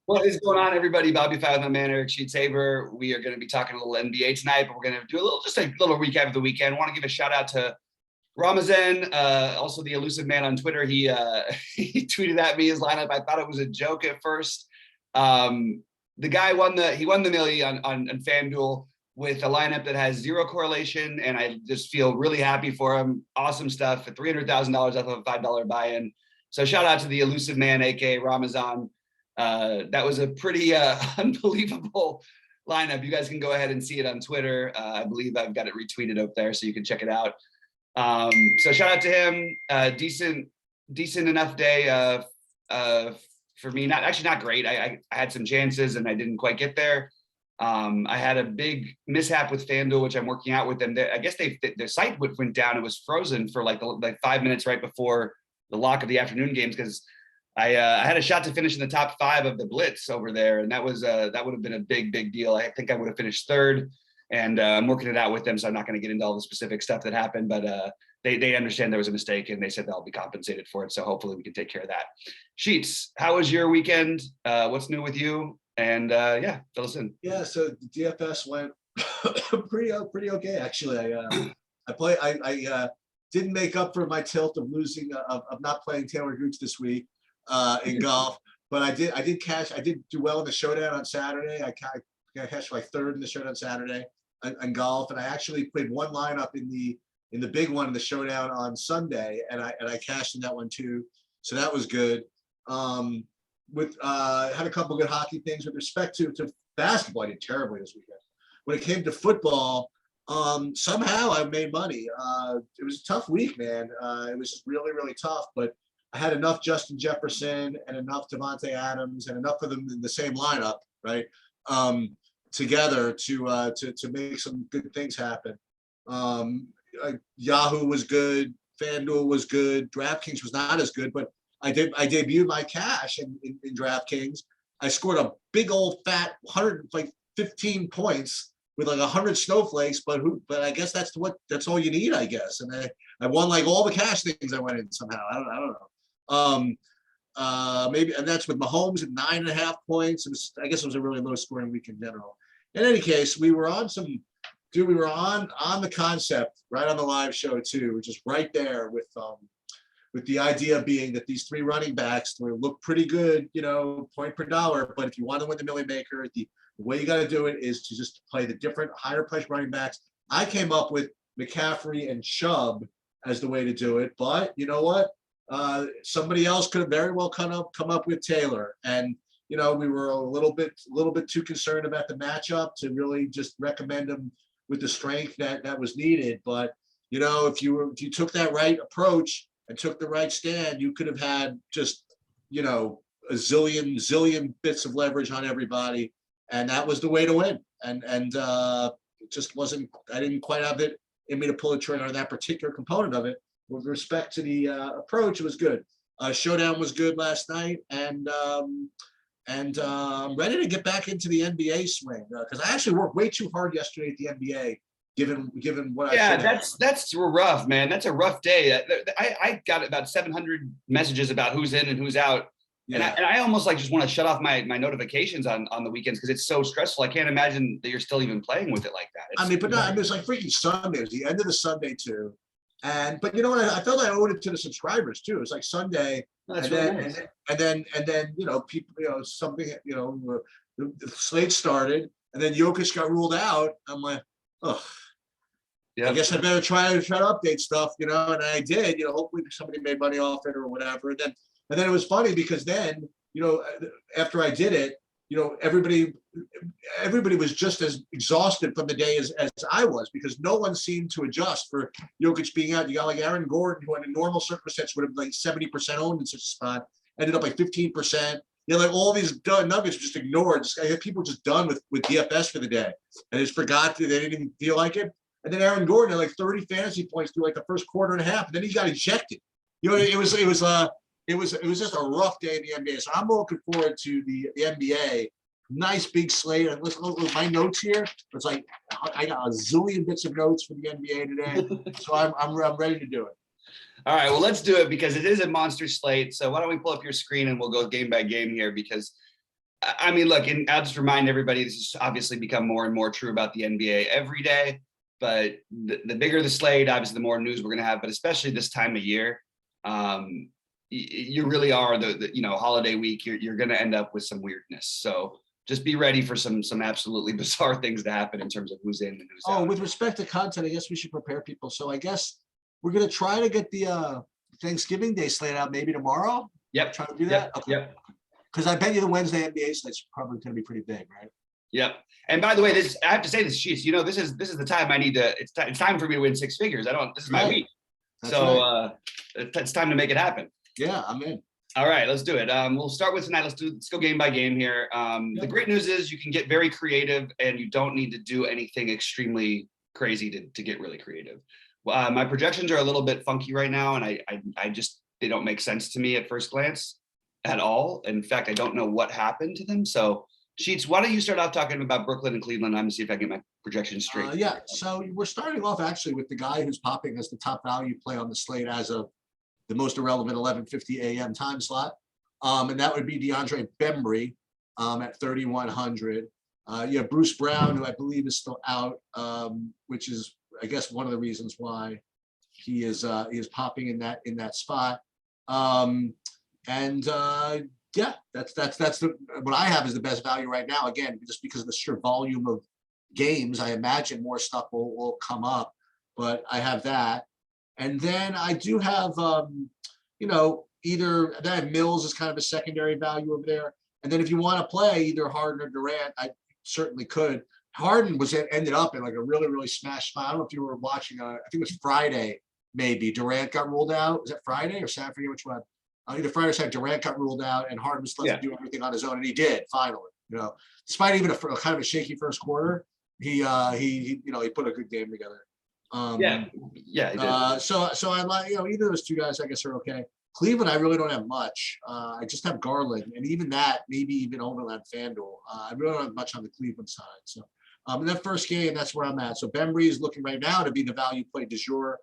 What is going on, everybody? Bobby Five with my man Eric Sheets-Haber. We are going to be talking a little NBA tonight, but we're going to do just a little recap of the weekend. I want to give a shout out to Ramazan, also the elusive man on Twitter. He he tweeted at me his lineup. I thought it was a joke at first. The guy won the million on FanDuel with a lineup that has zero correlation, and I just feel really happy for him. Awesome stuff at $300,000 off of a $5 buy-in. So shout out to the elusive man, aka Ramazan. That was a pretty unbelievable lineup. You guys can go ahead and see it on Twitter. I believe I've got it retweeted up there, so you can check it out. So shout out to him. Decent enough day for me. Not great. I had some chances and I didn't quite get there. I had a big mishap with FanDuel, which I'm working out with them. I guess their site went down. It was frozen for like 5 minutes right before the lock of the afternoon games because I had a shot to finish in the top 5 of the Blitz over there, and that would have been a big deal. I think I would have finished third, and I'm working it out with them, so I'm not going to get into all the specific stuff that happened, but they understand there was a mistake, and they said they'll be compensated for it, so hopefully we can take care of that. Sheets, how was your weekend? What's new with you? And yeah, fill us in. Yeah, so the DFS went pretty okay, actually. I didn't make up for my tilt of losing of not playing Taylor Gooch this week in golf, but I did cash. I did do well in the showdown on Saturday. I cashed like third in the showdown Saturday in golf, and I actually played one lineup in the big one in the showdown on Sunday, and I cashed in that one too. So that was good. Had a couple of good hockey things with respect to basketball. I did terribly this weekend. When it came to football, somehow I made money. It was a tough week, man. It was just really tough, but I had enough Justin Jefferson and enough Devontae Adams and enough of them in the same lineup, right? Together to make some good things happen. Yahoo was good, FanDuel was good, DraftKings was not as good, but I debuted my cash in DraftKings. I scored a big old fat 115 points with like 100 snowflakes, but I guess that's all you need, I guess. And I won like all the cash things I went in somehow. I don't know. Maybe, and that's with Mahomes at 9.5 points. I guess it was a really low scoring week in general. In any case, we were on the concept right on the live show too, which is right there with the idea being that these 3 running backs look pretty good, point per dollar. But if you want to win the Million Maker, the way you got to do it is to just play the different higher priced running backs. I came up with McCaffrey and Chubb as the way to do it. But you know what? Somebody else could have very well come up with Taylor. And, we were a little bit too concerned about the matchup to really just recommend him with the strength that was needed. But, if you took that right approach and took the right stand, you could have had just, a zillion bits of leverage on everybody. And that was the way to win. And it just wasn't, I didn't quite have it in me to pull a trigger on that particular component of it. With respect to the approach, it was good. Showdown was good last night. And I'm ready to get back into the NBA swing because I actually worked way too hard yesterday at the NBA. Given what that's rough, man. That's a rough day. I got about 700 messages about who's in and who's out. Yeah. And I almost just want to shut off my notifications on the weekends because it's so stressful. I can't imagine that you're still even playing with it like that. It's like freaking Sunday. It was the end of the Sunday too. But you know what? I felt I owed it to the subscribers too. It's like Sunday, and then people, something, the slate started, and then Jokic got ruled out. I'm like, oh. Yeah. I guess I better try to update stuff, and I did. Hopefully somebody made money off it or whatever. And then it was funny because then, after I did it, everybody was just as exhausted from the day as I was because no one seemed to adjust for Jokic being out. You got like Aaron Gordon, who in normal circumstances would have been like 70% owned in such a spot, ended up like 15%. Like all these nuggets were just ignored. I had people just done with DFS for the day and just forgot that they didn't even feel like it. And then Aaron Gordon had like 30 fantasy points through like the first quarter and a half, and then he got ejected. It was just a rough day in the NBA. So I'm looking forward to the NBA. Nice big slate. And listen, look, my notes here. It's like I got a zillion bits of notes for the NBA today. So I'm ready to do it. All right, well, let's do it because it is a monster slate. So why don't we pull up your screen and we'll go game by game here because I mean, look, and I'll just remind everybody, this has obviously become more and more true about the NBA every day. But the bigger the slate, obviously, the more news we're going to have. But especially this time of year, you really are the holiday week. You're going to end up with some weirdness. So just be ready for some absolutely bizarre things to happen in terms of who's in and who's out. With respect to content, I guess we should prepare people. So I guess we're going to try to get the Thanksgiving Day slate out maybe tomorrow. Yep. Try to do that. Okay. Yep. Because I bet you the Wednesday NBA slate's probably going to be pretty big, right? Yep. And by the way, I have to say this, Sheets, this is the time I need to. It's time for me to win six figures. This is my week. That's so it's time to make it happen. Yeah, I'm in. All right, let's do it. We'll start with tonight. Let's go game by game here. The great news is you can get very creative, and you don't need to do anything extremely crazy to get really creative. My projections are a little bit funky right now, and I just they don't make sense to me at first glance at all. In fact, I don't know what happened to them. So, Sheets, why don't you start off talking about Brooklyn and Cleveland? I'm going to see if I can get my projections straight. So we're starting off actually with the guy who's popping as the top value play on the slate as of the most irrelevant 11:50 a.m. time slot. And that would be Deandre Bembry at 3,100. You have Bruce Brown, who I believe is still out, which is, I guess, one of the reasons why he is popping in that spot. That's what I have is the best value right now. Again, just because of the sheer volume of games, I imagine more stuff will come up, but I have that. And then I do have, either that Mills is kind of a secondary value over there. And then if you want to play either Harden or Durant, I certainly could. Harden ended up in like a really, really smash spot. I don't know if you were watching, I think it was Friday, maybe. Durant got ruled out. Was that Friday or Saturday? I forget which one. Either Friday or Saturday, Durant got ruled out, and Hart was left to do everything on his own, and he did finally. Despite even a kind of a shaky first quarter, he put a good game together. He did. So I like either of those two guys I guess are okay. Cleveland, I really don't have much. I just have Garland, and even that maybe even Overland FanDuel. I really don't have much on the Cleveland side. So in that first game, that's where I'm at. So Bembry is looking right now to be the value play du jour.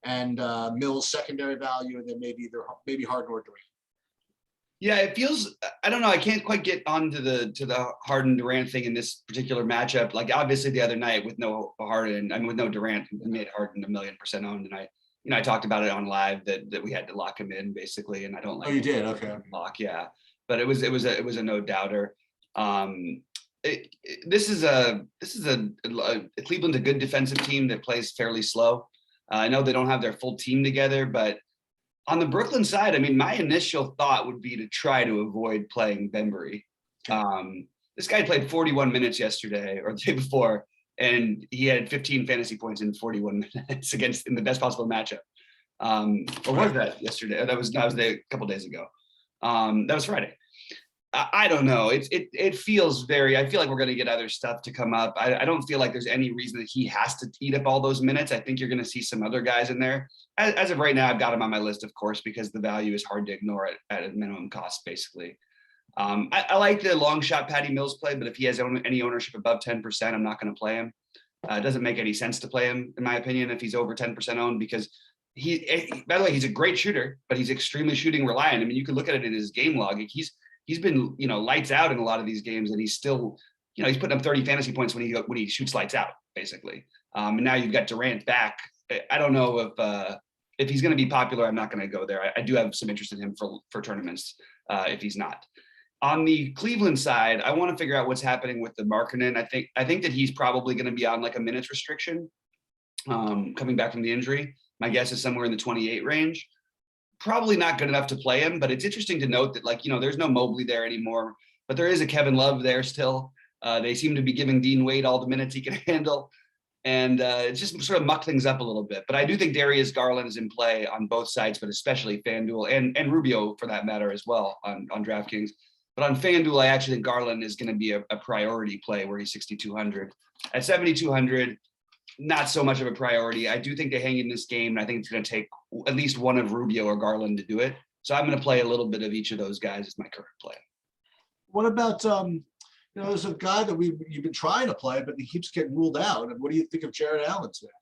And Mills secondary value, and then maybe Harden or Durant. Yeah, it feels. I don't know. I can't quite get onto the Harden Durant thing in this particular matchup. Like obviously the other night with no Harden, with no Durant, we made Harden 1,000,000% owned, and I talked about it on live that we had to lock him in basically, and I don't like. Oh, you did? Okay. Lock, yeah, but it was a no doubter. This is Cleveland's a good defensive team that plays fairly slow. I know they don't have their full team together, but on the Brooklyn side, my initial thought would be to try to avoid playing Bembry. This guy played 41 minutes yesterday or the day before, and he had 15 fantasy points in 41 minutes in the best possible matchup. Or was that yesterday? That was a couple days ago. That was Friday. I don't know. It feels I feel like we're going to get other stuff to come up. I don't feel like there's any reason that he has to eat up all those minutes. I think you're going to see some other guys in there. As of right now, I've got him on my list, of course, because the value is hard to ignore at a minimum cost, basically. I like the long shot Patty Mills play, but if he has any ownership above 10%, I'm not going to play him. It doesn't make any sense to play him, in my opinion, if he's over 10% owned, because by the way, he's a great shooter, but he's extremely shooting reliant. You can look at it in his game log. He's been, lights out in a lot of these games, and he's still, he's putting up 30 fantasy points when he shoots lights out, basically. And now you've got Durant back. I don't know if he's going to be popular. I'm not going to go there. I do have some interest in him for tournaments if he's not. On the Cleveland side, I want to figure out what's happening with the Markkanen. I think that he's probably going to be on like a minutes restriction coming back from the injury. My guess is somewhere in the 28 range. Probably not good enough to play him, but it's interesting to note that there's no Mobley there anymore, but there is a Kevin Love there still. They seem to be giving Dean Wade all the minutes he can handle, and it's just sort of mucked things up a little bit. But I do think Darius Garland is in play on both sides, but especially FanDuel and Rubio for that matter as well on DraftKings. But on FanDuel, I actually think Garland is going to be a priority play where he's 6,200. At 7,200, not so much of a priority. I do think they hang in this game, and I think it's going to take at least one of Rubio or Garland to do it. So I'm going to play a little bit of each of those guys as my current play. What about, there's a guy that you've been trying to play, but he keeps getting ruled out. And what do you think of Jared Allen today?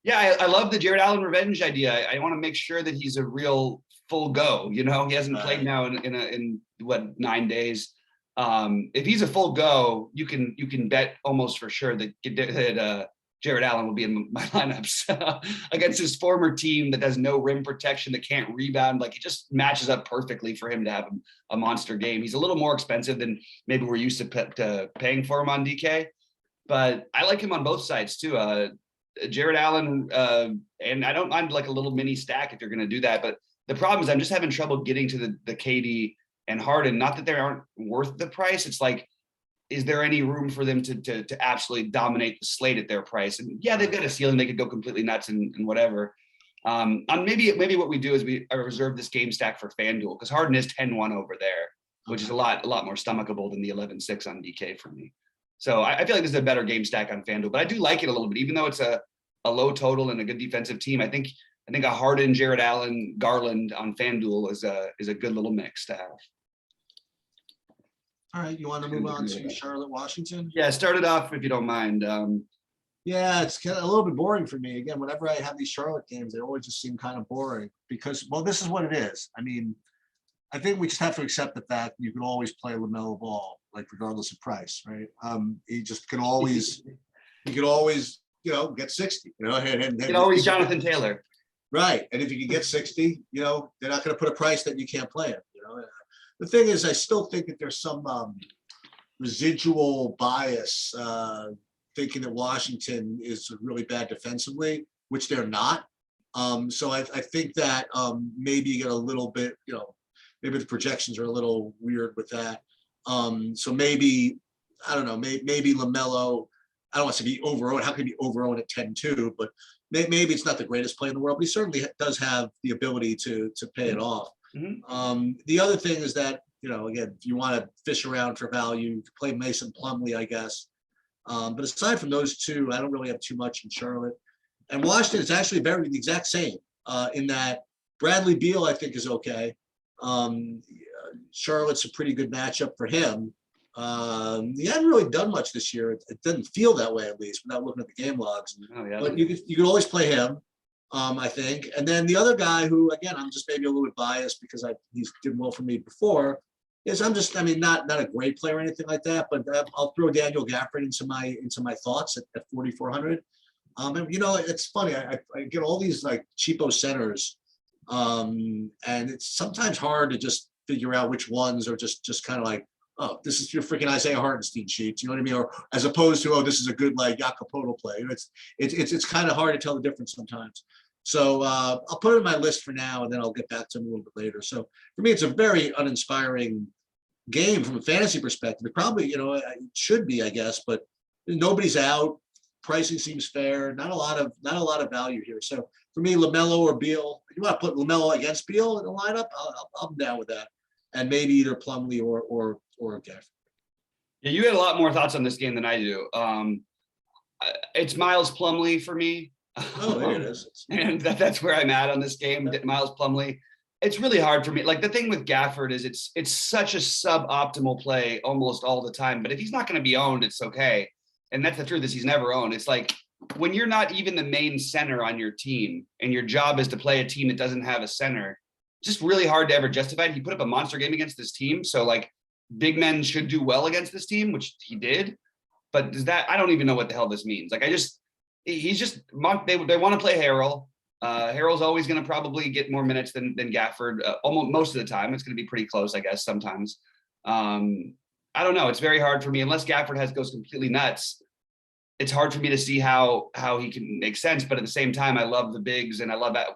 Yeah, I love the Jared Allen revenge idea. I want to make sure that he's a real full go. He hasn't played now in 9 days. If he's a full go, you can bet almost for sure that Jared Allen will be in my lineups against his former team that has no rim protection, that can't rebound. Like, it just matches up perfectly for him to have a monster game. He's a little more expensive than maybe we're used to paying for him on DK, but I like him on both sides too. Jared Allen, and I don't mind like a little mini stack if you're going to do that. But the problem is I'm just having trouble getting to the KD and Harden. Not that they aren't worth the price. It's like, is there any room for them to absolutely dominate the slate at their price? And yeah, they've got a ceiling. They could go completely nuts and whatever. Maybe what we do is I reserve this game stack for FanDuel, because Harden is 10-1 over there, which is a lot more stomachable than the 11-6 on DK for me. So I feel like this is a better game stack on FanDuel, but I do like it a little bit, even though it's a low total and a good defensive team. I think a Harden, Jared Allen, Garland on FanDuel is a good little mix to have. All right, you want to move on to Charlotte, Washington? Yeah, start it off if you don't mind. Yeah, it's kind of a little bit boring for me. Again, whenever I have these Charlotte games, they always just seem kind of boring because, well, this is what it is. I mean, I think we just have to accept the fact that you can always play LaMelo Ball, like regardless of price, right? He just can always, get 60, and you can always Jonathan Taylor. Right, and if you can get 60, they're not going to put a price that you can't play him. The thing is, I still think that there's some residual bias thinking that Washington is really bad defensively, which they're not. So I think that maybe you get a little bit, maybe the projections are a little weird with that. So maybe, I don't know, maybe LaMelo, I don't want to be over-owned. How can he be over-owned at 10-2? But maybe it's not the greatest play in the world, but he certainly does have the ability to pay it off. Mm-hmm. The other thing is that, again, if you want to fish around for value, you can play Mason Plumlee, I guess. But aside from those two, I don't really have too much in Charlotte. And Washington is actually the exact same in that Bradley Beal, I think, is okay. Charlotte's a pretty good matchup for him. He hadn't really done much this year. It doesn't feel that way, at least, without looking at the game logs. Oh, yeah. But you could always play him. I think. And then the other guy who, again, I'm just maybe a little bit biased because he's did well for me before, is not a great player or anything like that, but I'll throw Daniel Gafford into my thoughts at 4,400. And it's funny. I get all these like cheapo centers, and it's sometimes hard to just figure out which ones are just kind of like, oh, this is your freaking Isaiah Hartenstein sheet. You know what I mean? Or as opposed to, oh, this is a good like Jakob play. It's kind of hard to tell the difference sometimes. So I'll put it in my list for now, and then I'll get back to him a little bit later. So for me, it's a very uninspiring game from a fantasy perspective. It probably, it should be, I guess, but nobody's out. Pricing seems fair. Not a lot of value here. So for me, LaMelo or Beal. If you want to put LaMelo against Beal in the lineup, I'm down with that. And maybe either Plumlee or Gafford. Yeah, you had a lot more thoughts on this game than I do. It's Miles Plumlee for me. Oh, there it is. And that's where I'm at on this game. Miles Plumlee. It's really hard for me. Like, the thing with Gafford is it's such a suboptimal play almost all the time. But if he's not going to be owned, it's okay. And that's the truth, is he's never owned. It's like when you're not even the main center on your team and your job is to play a team that doesn't have a center, it's just really hard to ever justify it. He put up a monster game against this team. So like, big men should do well against this team, which he did. But I don't even know what the hell this means. Like, they want to play Harrell. Harrell's always going to probably get more minutes than Gafford. Almost most of the time, it's going to be pretty close, I guess. Sometimes, I don't know. It's very hard for me unless Gafford goes completely nuts. It's hard for me to see how he can make sense. But at the same time, I love the bigs, and I love that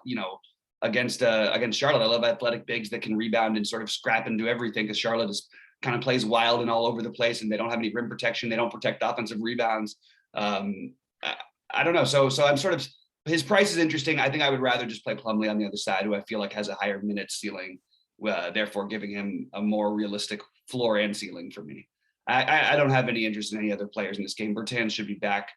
against Charlotte, I love athletic bigs that can rebound and sort of scrap and do everything, because Charlotte kind of plays wild and all over the place, and they don't have any rim protection. They don't protect offensive rebounds. I don't know. So I'm sort of, his price is interesting. I think I would rather just play Plumlee on the other side, who I feel like has a higher minute ceiling, therefore giving him a more realistic floor and ceiling for me. I don't have any interest in any other players in this game. Bertans should be back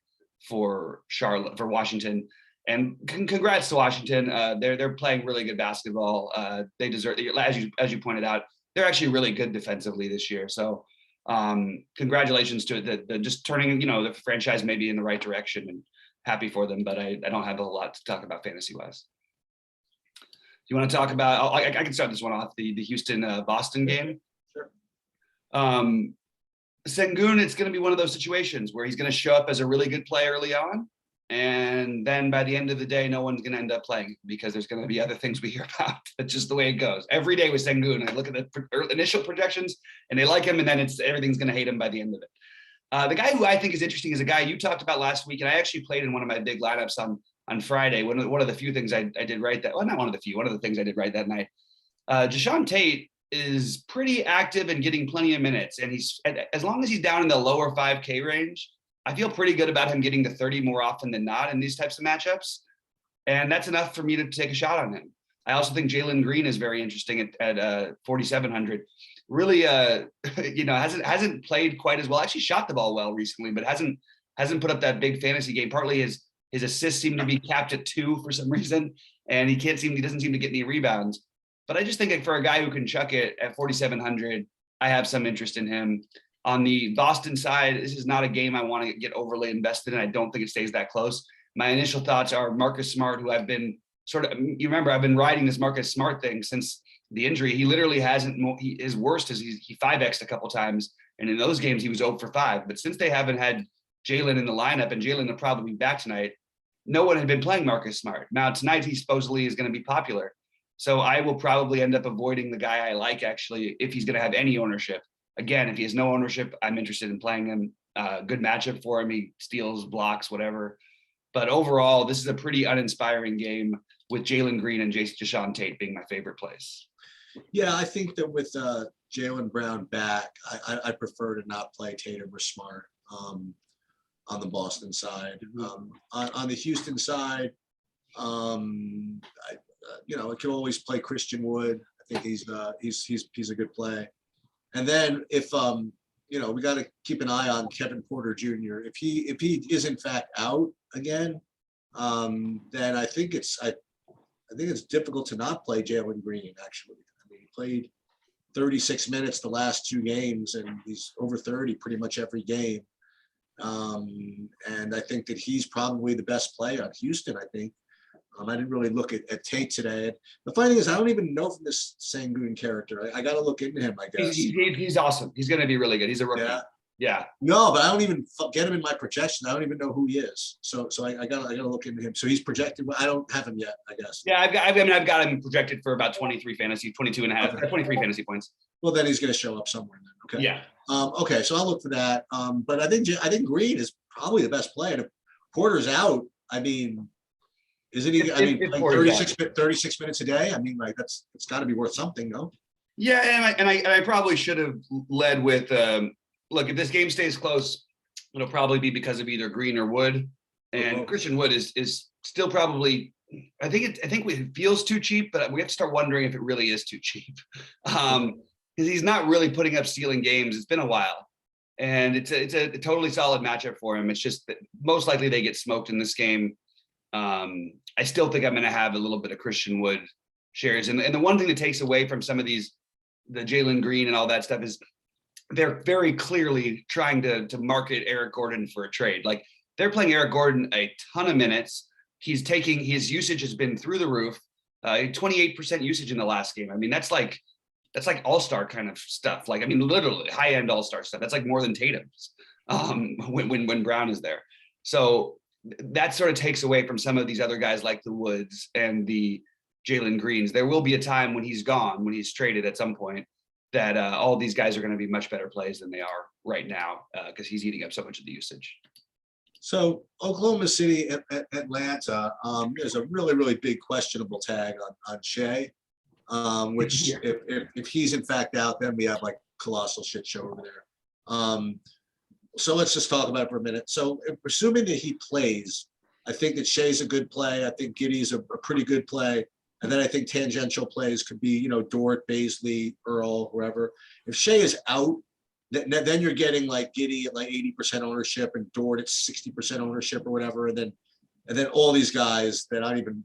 for Washington, and congrats to Washington. They're playing really good basketball. They deserve, as you pointed out, they're actually really good defensively this year. So congratulations to it, that just turning the franchise maybe in the right direction, and happy for them. But I don't have a lot to talk about fantasy wise. Do you want to talk about? I can start this one off, the Houston Boston game. Sure. Sengun, it's going to be one of those situations where he's going to show up as a really good play early on. And then by the end of the day, no one's going to end up playing because there's going to be other things we hear about. That's just the way it goes. Every day with Sengun, I look at the initial projections and they like him, and then everything's going to hate him by the end of it. The guy who I think is interesting is a guy you talked about last week, and I actually played in one of my big lineups on Friday. One of the few things I did right that, well, not one of the few, one of the things I did right that night. Deshaun Tate is pretty active and getting plenty of minutes. And he's, as long as he's down in the lower 5K range, I feel pretty good about him getting to 30 more often than not in these types of matchups. And that's enough for me to take a shot on him. I also think Jalen Green is very interesting at 4,700. Really, hasn't played quite as well. Actually shot the ball well recently, but hasn't put up that big fantasy game. Partly his assists seem to be capped at 2 for some reason, and he doesn't seem to get any rebounds. But I just think for a guy who can chuck it at 4,700, I have some interest in him. On the Boston side, this is not a game I want to get overly invested in. I don't think it stays that close. My initial thoughts are Marcus Smart, who I've been you remember, I've been riding this Marcus Smart thing since the injury. He literally his worst is he 5X'd a couple times. And in those games, he was 0 for 5. But since they haven't had Jalen in the lineup, and Jalen will probably be back tonight, no one had been playing Marcus Smart. Now tonight, he supposedly is going to be popular. So I will probably end up avoiding the guy I like, actually, if he's going to have any ownership. Again, if he has no ownership, I'm interested in playing him. Good matchup for him. He steals, blocks, whatever. But overall, this is a pretty uninspiring game with Jalen Green and Deshaun Tate being my favorite plays. Yeah, I think that with Jaylen Brown back, I prefer to not play Tatum or Smart on the Boston side. On the Houston side, I can always play Christian Wood. I think he's a good play. And then if we got to keep an eye on Kevin Porter Jr. If he is in fact out again, then I think it's difficult to not play Jalen Green. Actually, I mean, he played 36 minutes the last 2 games, and he's over 30 pretty much every game. And I think that he's probably the best play on Houston. I think. I didn't really look at Tate today. The funny thing is, I don't even know from this Sengun character. I got to look into him, I guess. He's awesome. He's going to be really good. He's a rookie. Yeah. No, but I don't even get him in my projection. I don't even know who he is. So I gotta look into him. So he's projected. I don't have him yet, I guess. Yeah, I've got him projected for about 23 and a half, 23 fantasy points. Well, then he's going to show up somewhere then. Okay. Yeah. Okay, so I'll look for that. But I think Green is probably the best play. And if Porter's out, I mean. Isn't he? I mean, like 36 minutes a day. I mean, like it's got to be worth something, no? Yeah, and I probably should have led with look. If this game stays close, it'll probably be because of either Green or Wood. And Christian Wood is still probably. I think it feels too cheap, but we have to start wondering if it really is too cheap, because he's not really putting up stealing games. It's been a while, and it's a totally solid matchup for him. It's just that most likely they get smoked in this game. I still think I'm going to have a little bit of Christian Wood shares. And the one thing that takes away from some of these, the Jalen Green and all that stuff, is they're very clearly trying to market Eric Gordon for a trade. Like, they're playing Eric Gordon a ton of minutes. His usage has been through the roof, 28% usage in the last game. I mean, that's like all-star kind of stuff. Like, I mean, literally high-end all-star stuff. That's like more than Tatum's when Brown is there. So that sort of takes away from some of these other guys like the Woods and the Jalen Greens. There will be a time when he's gone, when he's traded at some point, that all these guys are going to be much better plays than they are right now, because he's eating up so much of the usage. So Oklahoma City, Atlanta, there's a really, really big questionable tag on Shea, which if he's in fact out, then we have like colossal shit show over there. So let's just talk about it for a minute. So assuming that he plays, I think that Shea's a good play. I think Giddey's a pretty good play. And then I think tangential plays could be, Dort, Baisley, Earl, whoever. If Shea is out, then you're getting like Giddey at like 80% ownership and Dort at 60% ownership or whatever. And then all these guys that I don't even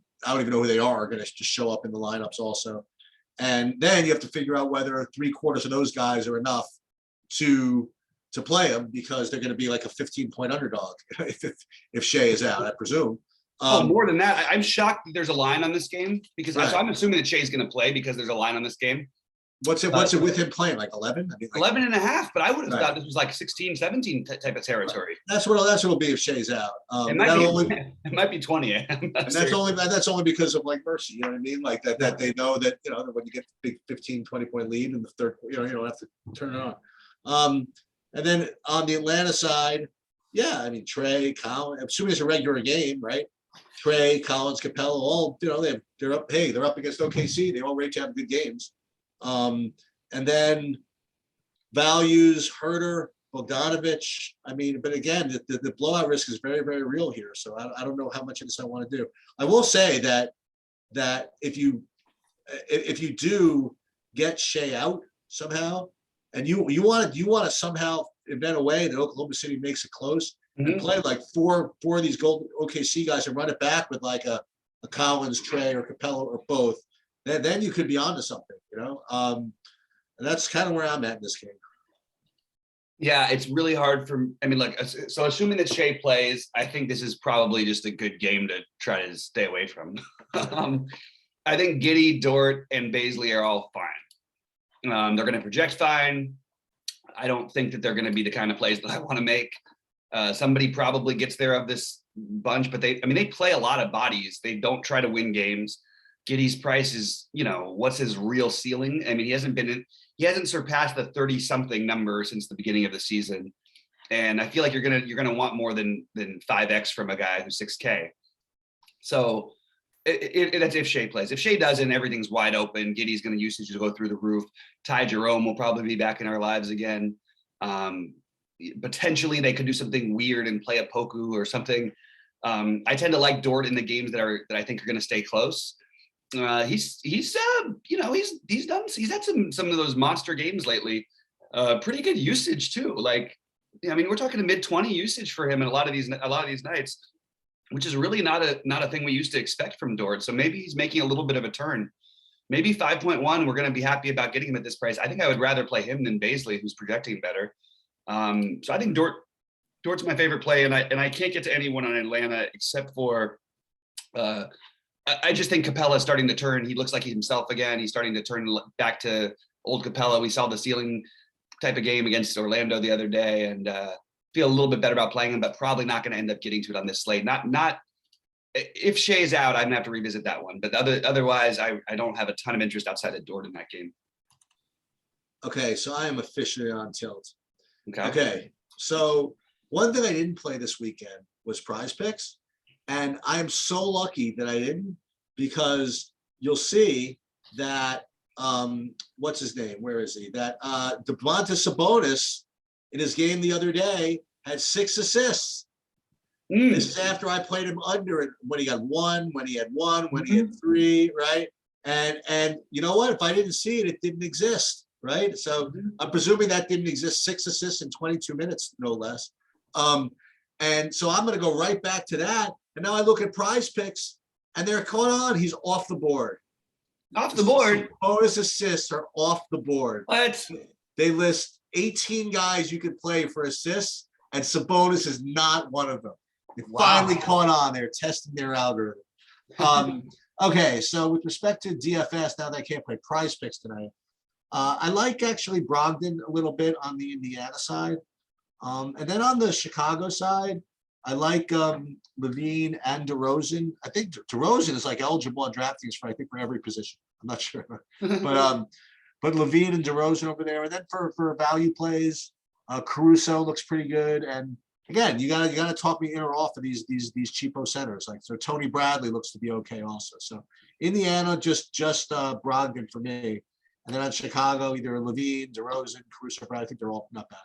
know who they are going to just show up in the lineups also. And then you have to figure out whether 3/4 of those guys are enough to play them, because they're going to be like a 15-point underdog if Shea is out, I presume. More than that, I'm shocked that there's a line on this game, because I'm assuming that Shea's going to play because there's a line on this game. What's it with him playing, like 11? I mean, like, 11 and a half, but I would have Right. thought this was like 16, 17 type of territory. that's what it'll be if Shea's out. It And might that'll be, only, it might be 20. I'm not and serious. that's only because of like mercy, you know what I mean? Like that they know that, you know, that when you get the big 15, 20 point lead in the third, you know, you don't have to turn it on. And then on the Atlanta side, yeah, I mean, Trey, Collins, assuming it's a regular game, right? Trey, Collins, Capella, all, you know, they're up, hey, they're up against OKC. They all rate to have good games. And then values, Herter, Bogdanovich. I mean, but again, the blowout risk is very, very real here. So I don't know how much of this I want to do. I will say that if you do get Shea out somehow, and you want to somehow invent a way that Oklahoma City makes it close and play like four of these gold OKC guys and run it back with like a Collins, Trey, or Capella, or both, then you could be onto something, you know. And that's kind of where I'm at in this game. Yeah, it's really hard for, I mean, like, so assuming that Shea plays, I think this is probably just a good game to try to stay away from. I think Giddey, Dort, and Baisley are all fine. They're going to project fine. I don't think that they're going to be the kind of plays that I want to make. Somebody probably gets there of this bunch, but they play a lot of bodies. They don't try to win games. Giddey's price is, you know, what's his real ceiling? I mean, he hasn't surpassed the 30-something number since the beginning of the season. And I feel like you're gonna want more than 5x from a guy who's 6K. So that's if Shea plays. If Shea doesn't, everything's wide open. Giddey's going to usage to go through the roof. Ty Jerome will probably be back in our lives again. Potentially, they could do something weird and play a Poku or something. I tend to like Dort in the games that I think are going to stay close. He's had some of those monster games lately. Pretty good usage too. Like, I mean, we're talking a mid-20 usage for him in a lot of these nights, which is really not a thing we used to expect from Dort. So maybe he's making a little bit of a turn. Maybe 5.1, we're going to be happy about getting him at this price. I think I would rather play him than Baisley, who's projecting better. So I think Dort's my favorite play, and I can't get to anyone on Atlanta except for I just think Capella is starting to turn. He looks like he's himself again. He's starting to turn back to old Capella. We saw the ceiling type of game against Orlando the other day, and feel a little bit better about playing him, but probably not going to end up getting to it on this slate. Not if Shea's out, I'm gonna have to revisit that one. But otherwise, I don't have a ton of interest outside of Dort in that game. Okay, so I am officially on tilt. Okay. Okay, so one thing I didn't play this weekend was Prize Picks, and I am so lucky that I didn't, because you'll see that what's his name? Where is he? That Domantas Sabonis in his game the other day had 6 assists. This is after I played him under it when he got 1, when he had 1, when he had 3, right? And you know what? If I didn't see it, it didn't exist, right? So I'm presuming that didn't exist. 6 assists in 22 minutes, no less. And so I'm going to go right back to that. And now I look at Prize Picks, and they're going on. He's off the board. Off the board. Bonus assists are off the board. What? They list 18 guys you could play for assists, and Sabonis is not one of them. They finally caught on. They're testing their algorithm. Okay, so with respect to DFS, now that I can't play Prize Picks tonight, I like actually Brogdon a little bit on the Indiana side. And then on the Chicago side, I like Levine and DeRozan. I think DeRozan is like eligible on DraftKings for, I think, for every position. I'm not sure. But Levine and DeRozan over there. And then for value plays, Caruso looks pretty good. And again, you gotta talk me in or off of these cheapo centers. Like, so Tony Bradley looks to be okay also. So Indiana, just Brogdon for me. And then on Chicago, either Levine, DeRozan, Caruso, Bradley. I think they're all not bad.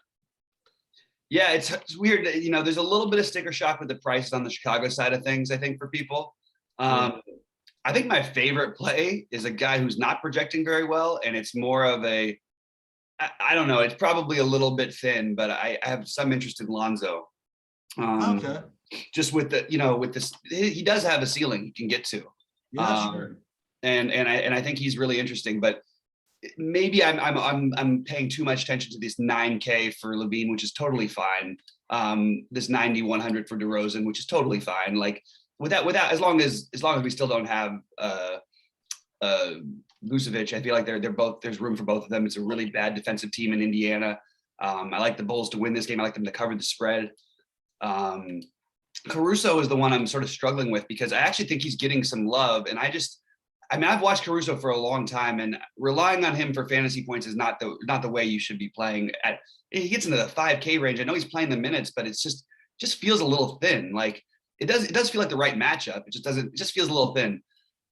Yeah, it's weird. You know, there's a little bit of sticker shock with the prices on the Chicago side of things, I think, for people. I think my favorite play is a guy who's not projecting very well, and it's more of I don't know, it's probably a little bit thin, but I have some interest in Lonzo. Okay. Just with this, he does have a ceiling he can get to. Yeah, sure. And I think he's really interesting, but maybe I'm paying too much attention to this 9K for Levine, which is totally fine. This 9,100 for DeRozan, which is totally fine. Like without as long as we still don't have Vucevic. I feel like they're both, there's room for both of them. It's a really bad defensive team in Indiana. I like the Bulls to win this game. I like them to cover the spread. Caruso is the one I'm sort of struggling with because I actually think he's getting some love. And I've watched Caruso for a long time, and relying on him for fantasy points is not the way you should be playing. He gets into the 5K range. I know he's playing the minutes, but it's just feels a little thin. Like it does feel like the right matchup. It just feels a little thin.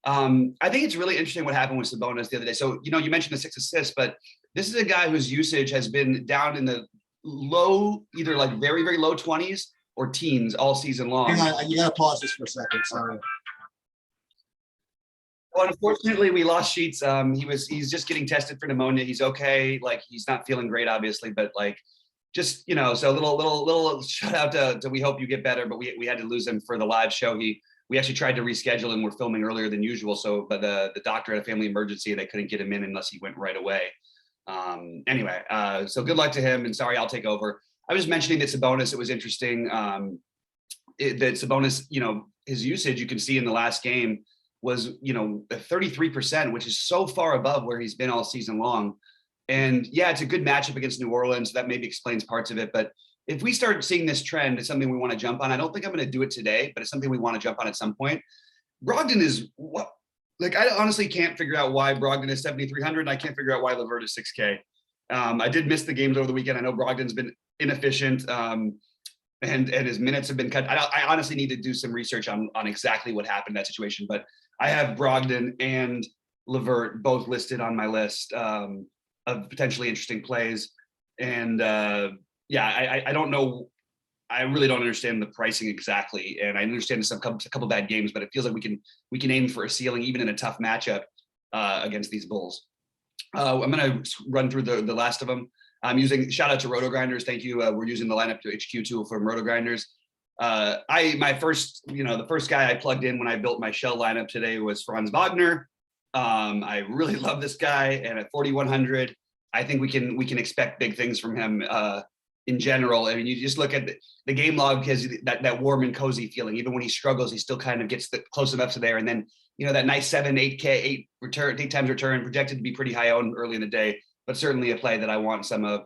I think it's really interesting what happened with Sabonis the other day. So, you mentioned the 6 assists, but this is a guy whose usage has been down in the low, either like very, very low 20s or teens all season long. You gotta pause this for a second. Sorry. Well, unfortunately, we lost Sheets. He's just getting tested for pneumonia. He's okay. Like he's not feeling great, obviously, but like just, so a little shout out to we hope you get better, but we had to lose him for the live show. We actually tried to reschedule and we're filming earlier than usual. So, but the doctor had a family emergency and they couldn't get him in unless he went right away. Anyway, so good luck to him, and sorry, I'll take over. I was mentioning that Sabonis, it was interesting that Sabonis, his usage, you can see in the last game was, 33%, which is so far above where he's been all season long. And yeah, it's a good matchup against New Orleans. So that maybe explains parts of it. But if we start seeing this trend, it's something we want to jump on. I don't think I'm going to do it today, but it's something we want to jump on at some point. Brogdon is what? Like, I honestly can't figure out why Brogdon is 7,300. And I can't figure out why LeVert is 6K. I did miss the games over the weekend. I know Brogdon's been inefficient and his minutes have been cut. I honestly need to do some research on exactly what happened in that situation. But I have Brogdon and LeVert both listed on my list of potentially interesting plays. And I don't know. I really don't understand the pricing exactly, and I understand a couple bad games, but it feels like we can aim for a ceiling even in a tough matchup against these Bulls. I'm going to run through the last of them. I'm using shout out to Roto Grinders. Thank you. We're using the lineup to HQ tool from Roto Grinders. The first guy I plugged in when I built my shell lineup today was Franz Wagner. I really love this guy, and at 4,100, I think we can expect big things from him. In general, I mean, you just look at the game log, has that warm and cozy feeling. Even when he struggles, he still kind of gets close enough to there. And then, that nice 7, 8K, 8 times return, projected to be pretty high owned early in the day, but certainly a play that I want some of.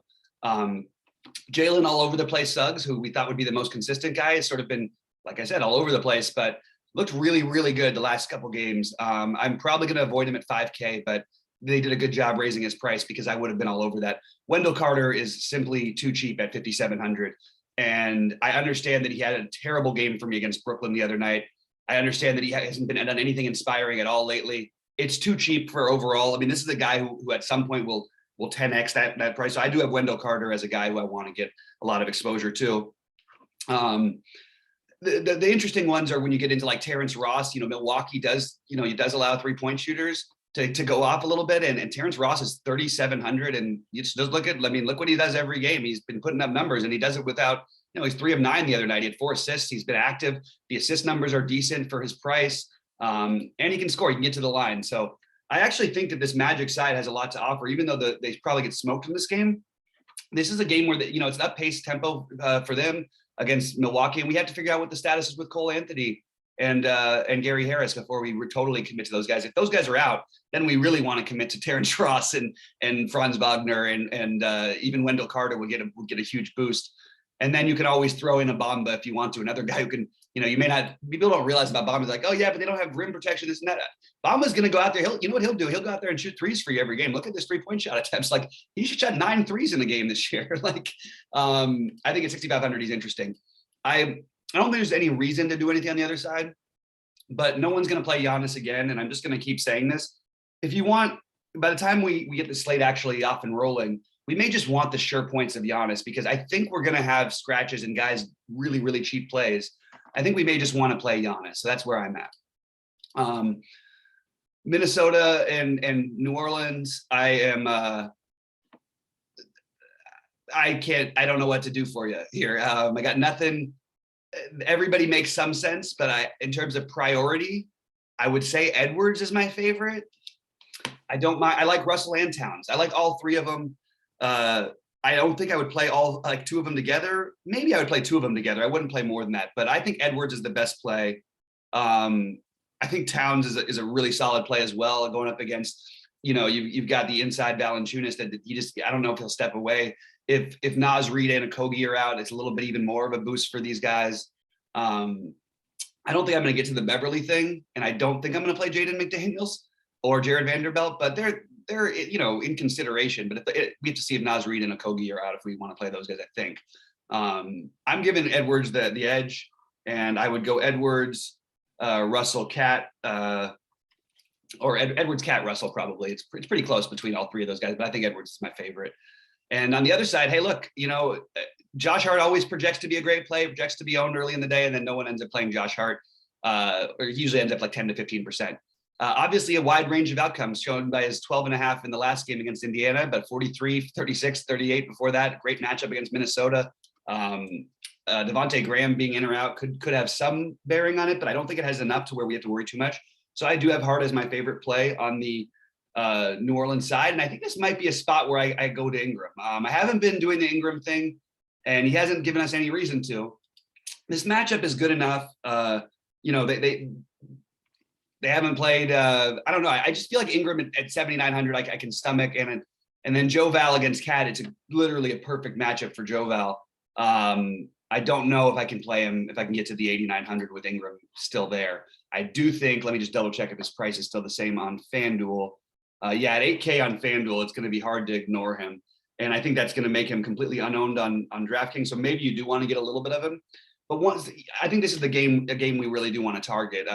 Jalen all over the place Suggs, who we thought would be the most consistent guy, has sort of been, like I said, all over the place, but looked really, really good the last couple games. I'm probably going to avoid him at 5K, but they did a good job raising his price because I would have been all over that. Wendell Carter is simply too cheap at 5,700. And I understand that he had a terrible game for me against Brooklyn the other night. I understand that he hasn't done anything inspiring at all lately. It's too cheap for overall. I mean, this is a guy who at some point will 10x that price. So I do have Wendell Carter as a guy who I want to get a lot of exposure to. The interesting ones are when you get into like Terence Ross. Milwaukee does, he does allow 3-point shooters to go off a little bit, and Terence Ross is 3,700, and you just look what he does every game. He's been putting up numbers, and he does it without, he's 3 of 9 the other night. He had 4 assists. He's been active. The assist numbers are decent for his price, and he can score. He can get to the line. So I actually think that this Magic side has a lot to offer, even though they probably get smoked in this game. This is a game where it's up pace tempo for them against Milwaukee, and we have to figure out what the status is with Cole Anthony and Gary Harris before we totally commit to those guys. If those guys are out, then we really want to commit to Terence Ross and Franz Wagner and even Wendell Carter would get a huge boost. And then you can always throw in a Bamba if you want to, another guy who can, you may not, people don't realize about Bamba, like, oh yeah, but they don't have rim protection, this and that. Bamba's going to go out there. You know what he'll do? He'll go out there and shoot threes for you every game. Look at this 3-point shot attempts. Like he shot 9 threes in the game this year. Like, I think at 6,500, he's interesting. I don't think there's any reason to do anything on the other side, but no one's going to play Giannis again. And I'm just going to keep saying this. If you want, by the time we get the slate actually off and rolling, we may just want the sure points of Giannis, because I think we're going to have scratches and guys really, really cheap plays. I think we may just want to play Giannis. So that's where I'm at. Minnesota and New Orleans, I don't know what to do for you here. I got nothing. Everybody makes some sense, but in terms of priority, I would say Edwards is my favorite. I don't mind. I like Russell and Towns. I like all 3 of them. I don't think I would play 2 of them together. Maybe I would play 2 of them together. I wouldn't play more than that, but I think Edwards is the best play. I think Towns is a really solid play as well, going up against, you've got the inside Valanciunas that I don't know if he'll step away. If Naz Reid and Okogie are out, it's a little bit even more of a boost for these guys. I don't think I'm going to get to the Beverly thing, and I don't think I'm going to play Jaden McDaniels or Jared Vanderbilt, but they're in consideration. But we have to see if Naz Reid and Okogie are out if we want to play those guys. I think I'm giving Edwards the edge, and I would go Edwards, Russell, Cat, or Edwards, Cat, Russell. Probably it's pretty close between all three of those guys, but I think Edwards is my favorite. And on the other side, hey, look, Josh Hart always projects to be a great play, projects to be owned early in the day, and then no one ends up playing Josh Hart, or he usually ends up like 10 to 15%. Obviously, a wide range of outcomes shown by his 12.5 in the last game against Indiana, but 43, 36, 38 before that. Great matchup against Minnesota. Devontae Graham being in or out could have some bearing on it, but I don't think it has enough to where we have to worry too much. So I do have Hart as my favorite play on the New Orleans side. And I think this might be a spot where I go to Ingram. I haven't been doing the Ingram thing, and he hasn't given us any reason to. This matchup is good enough. They haven't played. I don't know. I just feel like Ingram at 7,900, I can stomach, and then Joe Val against Cat. It's literally a perfect matchup for Joe Val. I don't know if I can play him if I can get to the 8,900 with Ingram still there. I do think. Let me just double check if his price is still the same on FanDuel. At 8K on FanDuel, it's going to be hard to ignore him, and I think that's going to make him completely unowned on DraftKings. So maybe you do want to get a little bit of him, but I think this is a game we really do want to target.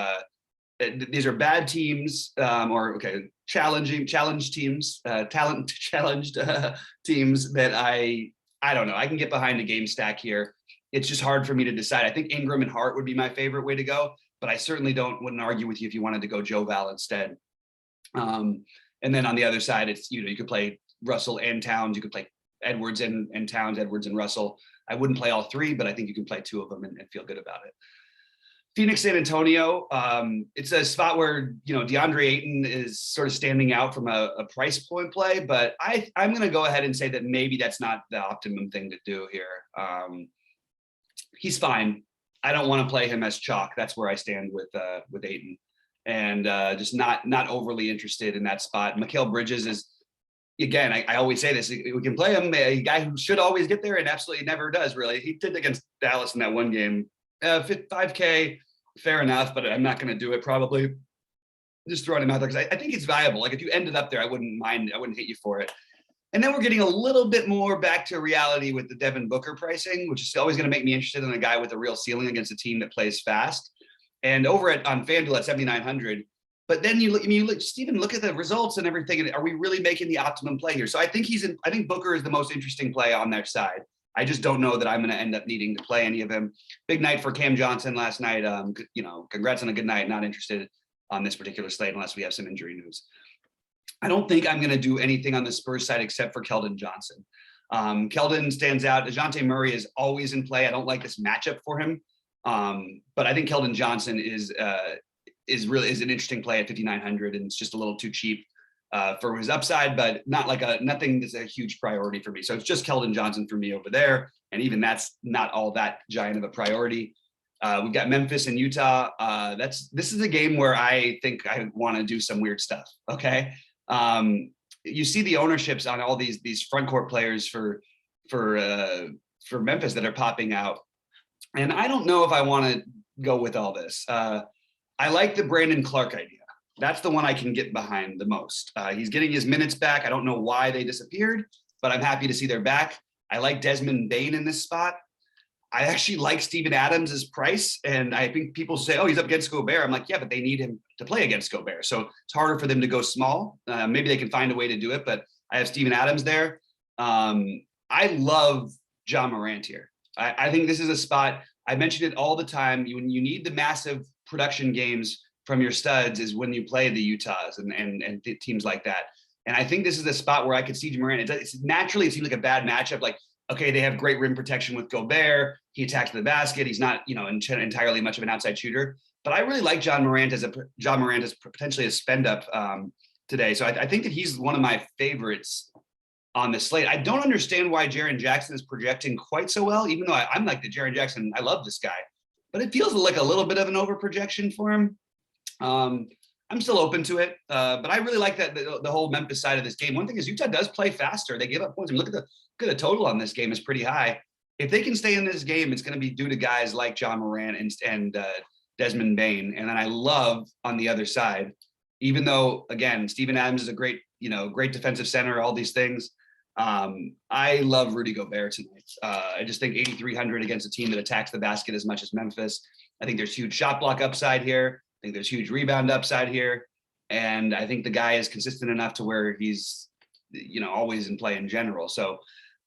These are bad teams, challenge teams, talent challenged teams that I don't know. I can get behind a game stack here. It's just hard for me to decide. I think Ingram and Hart would be my favorite way to go, but I certainly wouldn't argue with you if you wanted to go Joe Val instead. And then on the other side, it's you could play Russell and Towns. You could play Edwards and Towns, Edwards and Russell. I wouldn't play all three, but I think you can play two of them and feel good about it. Phoenix, San Antonio, it's a spot where, DeAndre Ayton is sort of standing out from a price point play, but I'm going to go ahead and say that maybe that's not the optimum thing to do here. He's fine. I don't want to play him as chalk. That's where I stand with Ayton, and just not overly interested in that spot. Mikal Bridges is, again, I always say this, we can play him, a guy who should always get there and absolutely never does really. He did against Dallas in that one game. 5K, fair enough, but I'm not going to do it probably. Just throwing him out there because I think it's viable. Like if you ended up there, I wouldn't mind. I wouldn't hate you for it. And then we're getting a little bit more back to reality with the Devin Booker pricing, which is always going to make me interested in a guy with a real ceiling against a team that plays fast. And over on FanDuel at 7,900. But then you just even look at the results and everything. And are we really making the optimum play here? So I think I think Booker is the most interesting play on their side. I just don't know that I'm going to end up needing to play any of him. Big night for Cam Johnson last night. Congrats on a good night. Not interested on this particular slate unless we have some injury news. I don't think I'm going to do anything on the Spurs side except for Keldon Johnson. Keldon stands out. DeJounte Murray is always in play. I don't like this matchup for him. But I think Keldon Johnson is an interesting play at 5,900, and it's just a little too cheap for his upside, but nothing that's a huge priority for me. So it's just Keldon Johnson for me over there. And even that's not all that giant of a priority. We've got Memphis and Utah. This is a game where I think I want to do some weird stuff. Okay. You see the ownerships on all these front court players for Memphis that are popping out. And I don't know if I want to go with all this. I like the Brandon Clark idea. That's the one I can get behind the most. He's getting his minutes back. I don't know why they disappeared, but I'm happy to see they're back. I like Desmond Bane in this spot. I actually like Steven Adams' price. And I think people say, oh, he's up against Gobert. I'm like, yeah, but they need him to play against Gobert. So it's harder for them to go small. Maybe they can find a way to do it, but I have Steven Adams there. I love John Morant here. I think this is a spot. I mentioned it all the time. When you need the massive production games from your studs is when you play the Utahs and teams like that. And I think this is a spot where I could see Morant. Naturally, it seems like a bad matchup. Like, okay, they have great rim protection with Gobert. He attacks the basket. He's not, entirely much of an outside shooter. But I really like John Morant as potentially a spend up today. So I think that he's one of my favorites on the slate. I don't understand why Jaren Jackson is projecting quite so well, even though I'm like the Jaren Jackson. I love this guy, but it feels like a little bit of an overprojection for him. I'm still open to it, but I really like that the whole Memphis side of this game. One thing is Utah does play faster. They give up points. I mean, look at the total on this game is pretty high. If they can stay in this game, it's going to be due to guys like John Moran and Desmond Bane. And then I love on the other side, even though again Steven Adams is a great defensive center, all these things. I love Rudy Gobert tonight. I just think 8,300 against a team that attacks the basket as much as Memphis. I think there's huge shot block upside here. I think there's huge rebound upside here. And I think the guy is consistent enough to where he's, always in play in general. So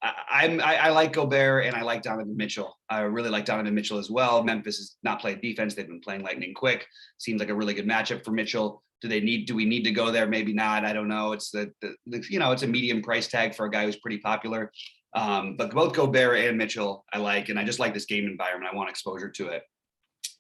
I like Gobert and I like Donovan Mitchell. I really like Donovan Mitchell as well. Memphis has not played defense. They've been playing lightning quick. Seems like a really good matchup for Mitchell. Do we need to go there? Maybe not. I don't know. It's it's a medium price tag for a guy who's pretty popular. But both Gobert and Mitchell I like, and I just like this game environment. I want exposure to it.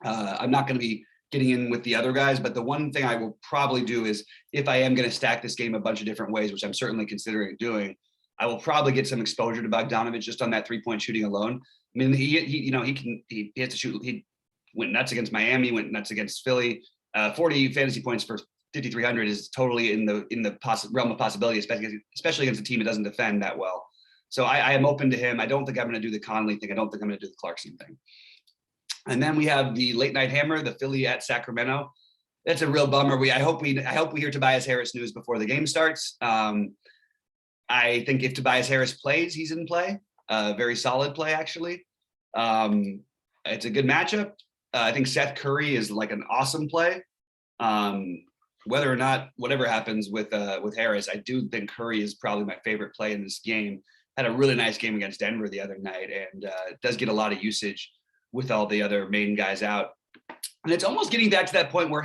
I'm not going to be getting in with the other guys, but the one thing I will probably do is if I am going to stack this game a bunch of different ways, which I'm certainly considering doing, I will probably get some exposure to Bogdanovich just on that 3-point shooting alone. I mean, he has to shoot. He went nuts against Miami, went nuts against Philly. 40 fantasy points for 5,300 is totally in the realm of possibility, especially against a team that doesn't defend that well. So I am open to him. I don't think I'm going to do the Conley thing. I don't think I'm going to do the Clarkson thing. And then we have the late night hammer, the Philly at Sacramento. That's a real bummer. I hope we hear Tobias Harris news before the game starts. I think if Tobias Harris plays, he's in play. Very solid play, actually. It's a good matchup. I think Seth Curry is like an awesome play. Whether or not whatever happens with Harris, I do think Curry is probably my favorite play in this game. Had a really nice game against Denver the other night, and does get a lot of usage with all the other main guys out. And it's almost getting back to that point where,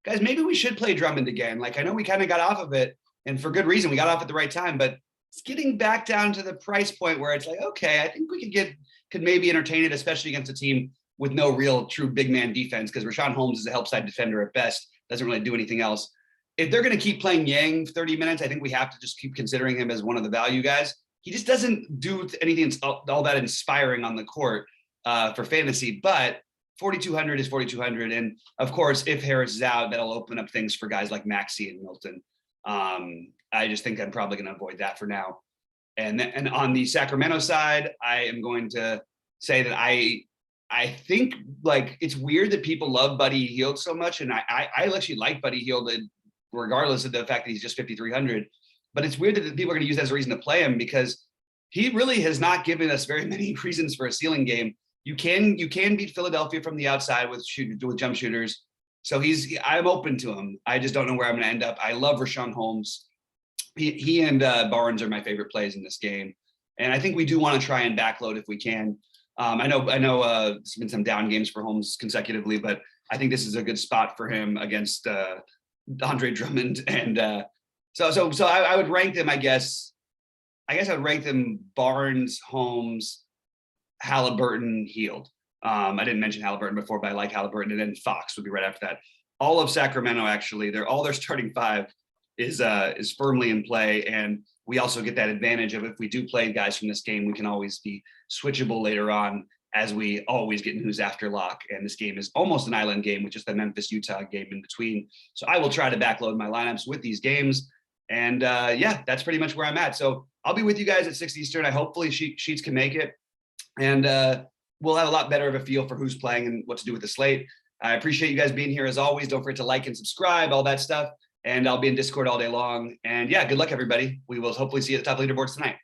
guys, maybe we should play Drummond again. Like, I know we kind of got off of it, and for good reason. We got off at the right time, but it's getting back down to the price point where it's like, okay, I think we could maybe entertain it, especially against a team with no real true big man defense, because Rashawn Holmes is a help side defender at best, doesn't really do anything else. If they're going to keep playing Yang 30 minutes, I think we have to just keep considering him as one of the value guys. He just doesn't do anything all that inspiring on the court for fantasy, but 4,200 is 4,200. And of course, if Harris is out, that'll open up things for guys like Maxey and Milton. I just think I'm probably going to avoid that for now. And on the Sacramento side, I am going to say that I think, like, it's weird that people love Buddy Hield so much. And I actually like Buddy Hield regardless of the fact that he's just 5,300. But it's weird that people are going to use that as a reason to play him, because he really has not given us very many reasons for a ceiling game. You can beat Philadelphia from the outside with jump shooters. So I'm open to him. I just don't know where I'm going to end up. I love Rashawn Holmes. He and Barnes are my favorite plays in this game. And I think we do want to try and backload if we can. I know there's been some down games for Holmes consecutively, but I think this is a good spot for him against Andre Drummond. And so I would rank them, I guess I would rank them Barnes, Holmes, Halliburton, Hield. I didn't mention Halliburton before, but I like Halliburton, and then Fox would be right after that. All of Sacramento, actually, all their starting five is firmly in play, and we also get that advantage of if we do play guys from this game, we can always be switchable later on, as we always get in who's after lock. And this game is almost an island game with just the Memphis-Utah game in between. So I will try to backload my lineups with these games. And that's pretty much where I'm at. So I'll be with you guys at 6 Eastern. Hopefully Sheets can make it. And we'll have a lot better of a feel for who's playing and what to do with the slate. I appreciate you guys being here as always. Don't forget to like and subscribe, all that stuff. And I'll be in Discord all day long. And good luck, everybody. We will hopefully see you at the top leaderboards tonight.